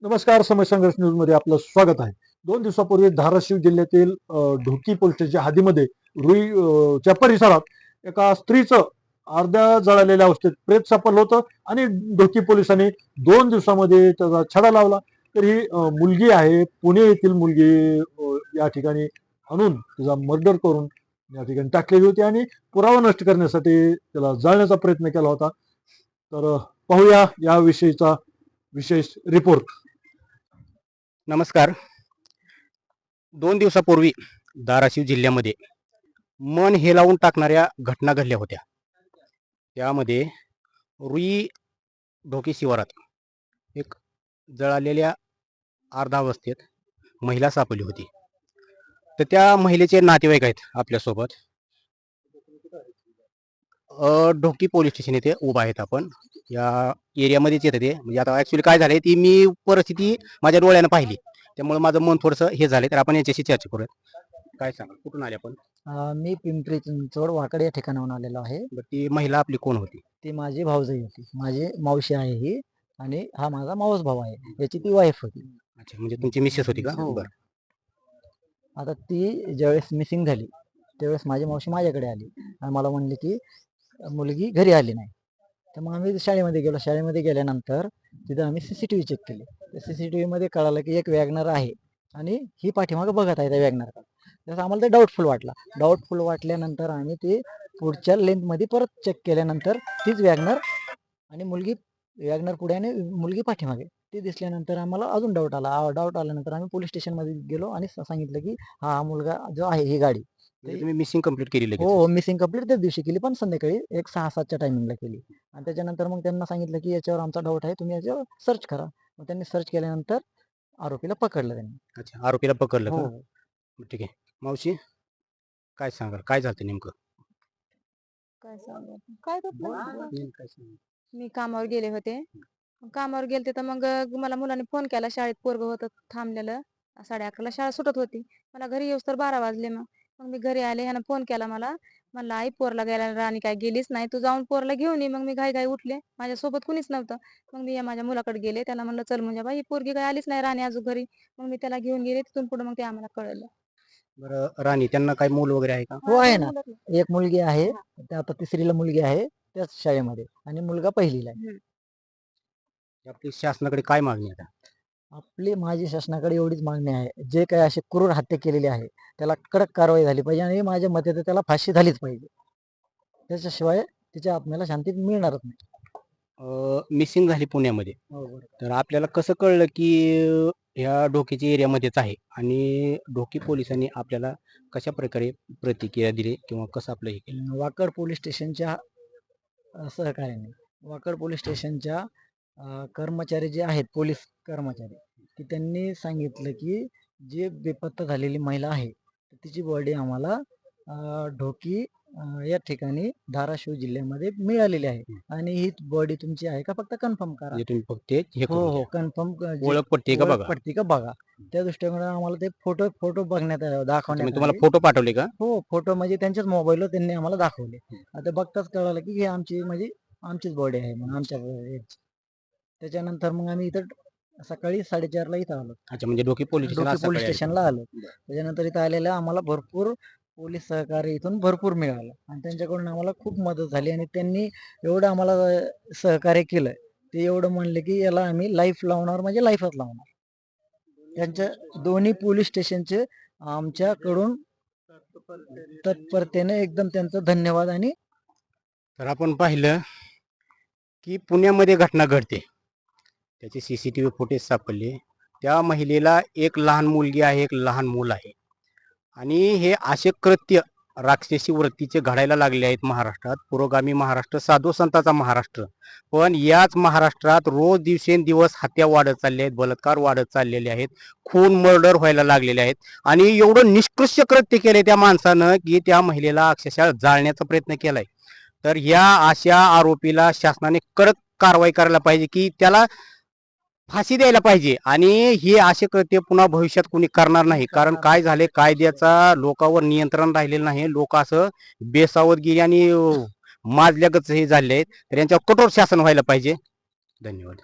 नमस्कार. समय संघर्ष न्यूज मध्ये आपलं स्वागत आहे. 2 दिवसापूर्वी धाराशिव जिल्ह्यातील ढोकी पोलीस स्टेशनच्या हद्दीमध्ये च्या परिसरात एका स्त्रीचं अर्ध्या जळालेल्या अवस्थेत प्रेत सापडलं होतं आणि ढोकी पोलिसांनी 2 दिवसामध्ये त्याचा छडा लावला. तर ही मुलगी आहे, पुणे येथील मुलगी या ठिकाणी आणून तिचा मर्डर करून या ठिकाणी टाकलेली होती आणि पुरावा नष्ट करण्यासाठी त्याला जाळण्याचा प्रयत्न केला होता. तर पाहूया याविषयीचा विशेष रिपोर्ट. नमस्कार. 2 दिवसापूर्वी धाराशिव जिल्ह्यामध्ये मन हेलावून टाकणाऱ्या घटना घडल्या होत्या. त्यामध्ये रुई ढोकी शिवारात एक जळालेल्या अर्धावस्थेत महिला सापडली होती. तर त्या महिलेचे नातेवाईक आहेत आपल्यासोबत. ढोकी पोलीस स्टेशन येथे उभा आहेत. आपण या एरियामध्येच येतं ते. म्हणजे आता ऍक्च्युली काय झालंय ती मी परिस्थिती माझ्या डोळ्यानं पाहिली, त्यामुळे माझं मन थोडंसं हे झालंय. तर आपण याच्याशी चर्चा करूयात. काय सांगा, कुठून आले आपण? मी पिंपरी चिंचवड वाकड या ठिकाणाहून आलेलो आहे. बरं, ती महिला आपली कोण होती? ती माझी भाऊजाई होती, माझी मावशी आहे ही, आणि हा माझा मावस भाऊ आहे, याची ती वाईफ होती. अच्छा, म्हणजे तुमची मिसेस होती का? हो. बरं. आता ती ज्यावेळेस मिसिंग झाली त्यावेळेस माझी मावशी माझ्याकडे आली आणि मला म्हणली की मुलगी घरी आली नाही. तर मग आम्ही शाळेमध्ये गेलो. शाळेमध्ये गेल्यानंतर तिथं आम्ही सीसीटीव्ही चेक केले. त्या सीसीटीव्ही मध्ये कळालं की एक वॅगनर आहे आणि ही पाठीमागं बघत आहे त्या वॅगनरकडे. तसं आम्हाला ते डाऊटफुल वाटल्यानंतर आम्ही ते पुढच्या लेंथमध्ये परत चेक केल्यानंतर तीच वॅगनर आणि मुलगी वॅगनर पुढे आणि मुलगी पाठीमागे ते दिसल्यानंतर आम्हाला अजून डाऊट आल्यानंतर आम्ही पोलीस स्टेशनमध्ये गेलो आणि सांगितलं की हा मुलगा जो आहे ही गाडी. म्हणजे तुम्ही मिसिंग कंप्लीट केली लगेच? हो, मिसिंग कंप्लीट त्याच दिवशी केली, पण संध्याकाळी एक 6-7च्या टायमिंगला केली. आणि त्याच्यानंतर मग त्यांना सांगितलं की याच्यावर आमचा डाऊट आहे, तुम्ही याच्यावर सर्च करा. मग त्यांनी सर्च केल्यानंतर आरोपीला पकडलं त्यांनी. अच्छा, आरोपीला पकडलं हो. का? ठीक आहे. मावशी, काय सांगाल, काय झालं नेमकं? काय सांगू? काय काय सांगाल? मी कामावर गेले होते. कामावर गेलते तर मग मला मुलाने फोन केला. शाळेत पोरगं होतं थांबलेलं. 11:30ला शाळा सुटत होती. मला घरी येऊस तर 12 वाजले. मग मी घरी आले. ह्यानं फोन केला मला. म्हणला, आई पोरला गेला राणी काय गेलीच नाही. तू जाऊन पोरला घेऊन ये. मग मी घाई उठले. माझ्यासोबत कुणीच नव्हतं. मग मी माझ्या मुलाकडे गेले. त्याला म्हणलं, चल म्हणजे बाई ही पोरगी काय आलीच नाही राणी अजून घरी. मग मी त्याला घेऊन गेले. तिथून पुढे मग ते आम्हाला कळलं. बरं राणी, त्यांना काही मूल वगैरे आहे का? हो, आहे ना. मुलं आहेत. एक मुलगी आहे, त्या आता 3रीला मुलगी आहे त्याच शाळेमध्ये, आणि मुलगा 1लीला आहे. आपली शासनाकडे काय मागणी आहे आता? माझी शासनाकडे एवढीच मागणी आहे, जे काही असे क्रूर हत्या केलेली आहे त्याला कडक कारवाई झाली पाहिजे आणि माझ्या मते तर त्याला फाशी झालीच पाहिजे. त्याच्याशिवाय तिच्या आत्म्याला शांती मिळणारच नाही. मिसिंग झाली पुण्यामध्ये. तर आपल्याला कसं कळलं की ह्या ढोकीच्या एरियामध्येच आहे, आणि ढोकी पोलिसांनी आपल्याला कशा प्रकारे प्रतिक्रिया दिली किंवा कसं आपलं हे केलं? वाकड पोलीस स्टेशनच्या सहकार्याने, वाकड पोलीस स्टेशनच्या कर्मचारी जे आहेत, पोलीस कर्मचारी, की त्यांनी सांगितलं की जी बेपत्ता झालेली महिला आहे तिची बॉडी आम्हाला ढोकी या ठिकाणी धाराशिव जिल्ह्यामध्ये मिळालेली आहे आणि ही बॉडी तुमची आहे का फक्त कन्फर्म करा. म्हणजे तुम्ही फक्त हे हो करून हो, घ्या. कन्फर्म ओळख पटते का बघा. पडते का बघा. त्या दृष्टीने आम्हाला ते फोटो बघण्यात तुम्ही दाखवण्यात तुम्हाला आले. फोटो पाठवले का? हो, फोटो म्हणजे त्यांच्याच मोबाईलवर त्यांनी आम्हाला दाखवले. आता बघताच कळालं की ही आमची म्हणजे आमचीच बॉडी आहे म्हणून आमच्या ह्याची. त्याच्यानंतर मग आम्ही इथं सकाळी 4:30ला इथं आलो. अच्छा, म्हणजे ढोकी पोलीस स्टेशन ढोकी आज पोलीस सकाळी आले स्टेशनला आलो. त्याच्यानंतर इथं आलेलं आम्हाला भरपूर पोलीस सहकार्य इथून भरपूर मिळालं आणि त्यांच्याकडून आम्हाला खूप मदत झाली आणि त्यांनी एवढं आम्हाला सहकार्य केलं. ते एवढं म्हणले की याला आम्ही लाईफ लावणार म्हणजे लाईफच लावणार. त्यांच्या दोन्ही पोलीस स्टेशनचे आमच्याकडून तत्परतेने एकदम त्यांचं धन्यवाद. आणि तर आपण पाहिलं की पुण्यामध्ये घटना घडते, त्याचे CCTV फुटेज सापडले. त्या महिलेला एक लहान मुलगी आहे, एक लहान मूल आहे, आणि हे असे कृत्य राक्षसी वृत्तीचे घडायला लागले आहेत महाराष्ट्रात. पुरोगामी महाराष्ट्र, साधू संतांचा महाराष्ट्र. पण याच महाराष्ट्रात रोज दिवसेंदिवस हत्या वाढत चालल्या आहेत, बलात्कार वाढत चाललेले आहेत, खून मर्डर व्हायला लागलेले आहेत. आणि एवढं निष्कृष्य कृत्य केले त्या माणसानं की त्या महिलेला अक्षरशः जाळण्याचा प्रयत्न केलाय. तर या अशा आरोपीला शासनाने कडक कारवाई करायला पाहिजे, की त्याला फाशी द्यायला पाहिजे, आणि हे असे कृत्य पुन्हा भविष्यात कोणी करणार नाही. कारण काय झाले, कायद्याचा लोकांवर नियंत्रण राहिलेलं नाही. लोक असं बेसावधगिरी आणि माजल्यागत हे झाले आहेत. तर यांच्यावर कठोर शासन व्हायला पाहिजे. धन्यवाद.